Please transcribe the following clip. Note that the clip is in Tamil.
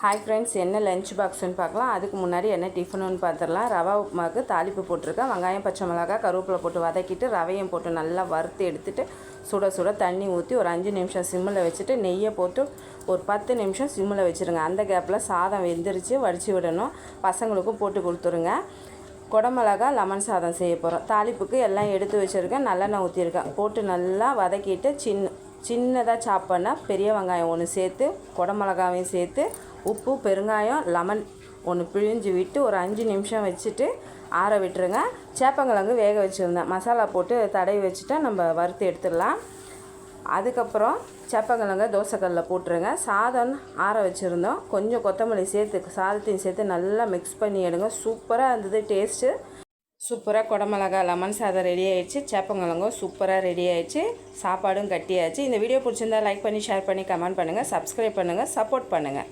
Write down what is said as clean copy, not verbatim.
ஹாய் ஃப்ரெண்ட்ஸ், என்ன லஞ்ச் பாக்ஸ்ன்னு பார்க்கலாம். அதுக்கு முன்னாடி என்ன டிஃபனுன்னு பார்த்துடலாம். ரவா உப்புமாவுக்கு தாளிப்பு போட்டிருக்கேன். வெங்காயம், பச்சை மிளகாய், கருவேப்பிலை போட்டு வதக்கிட்டு ரவையும் போட்டு நல்லா வறுத்து எடுத்துகிட்டு சுட சுட தண்ணி ஊற்றி ஒரு 5 நிமிஷம் சிம்மில் வச்சுட்டு நெய்யை போட்டு ஒரு 10 நிமிஷம் சிம்மில் வச்சுருங்க. அந்த கேப்பில் சாதம் வெந்துருச்சு, வடித்து விடணும். பசங்களுக்கும் போட்டு கொடுத்துருங்க. குடமிளகா லெமன் சாதம் செய்ய போகிறோம். தாளிப்புக்கு எல்லாம் எடுத்து வச்சுருக்கேன். நல்லெண்ணெய் ஊற்றிருக்கேன். போட்டு நல்லா வதக்கிட்டு சின்னதாக சாப் பண்ணால் பெரிய வெங்காயம் ஒன்று சேர்த்து குடமிளகாவையும் சேர்த்து உப்பு, பெருங்காயம், லெமன் ஒன்று பிழிஞ்சு விட்டு ஒரு 5 நிமிஷம் வச்சுட்டு ஆற விட்டுருங்க. சேப்பங்கிழங்கு வேக வச்சுருந்தேன். மசாலா போட்டு தடவி வச்சுட்டா நம்ம வறுத்து எடுத்துடலாம். அதுக்கப்புறம் சேப்பங்கிழங்க தோசைக்கல்லில் போட்டுருங்க. சாதம் ஆற வச்சுருந்தோம். கொஞ்சம் கொத்தமல்லி சேர்த்து சாதத்தையும் சேர்த்து நல்லா மிக்ஸ் பண்ணி எடுங்க. சூப்பராக இருந்தது டேஸ்ட்டு. சூப்பராக குடமிளகா லெமன் சாதம் ரெடி ஆகிடுச்சு. சேப்பங்கிழங்கும் சூப்பராக ரெடி ஆகிடுச்சு. சாப்பாடும் கட்டியாச்சு. இந்த வீடியோ பிடிச்சிருந்தா லைக் பண்ணி, ஷேர் பண்ணி, கமெண்ட் பண்ணுங்கள், சப்ஸ்கிரைப் பண்ணுங்கள், சப்போர்ட் பண்ணுங்கள்.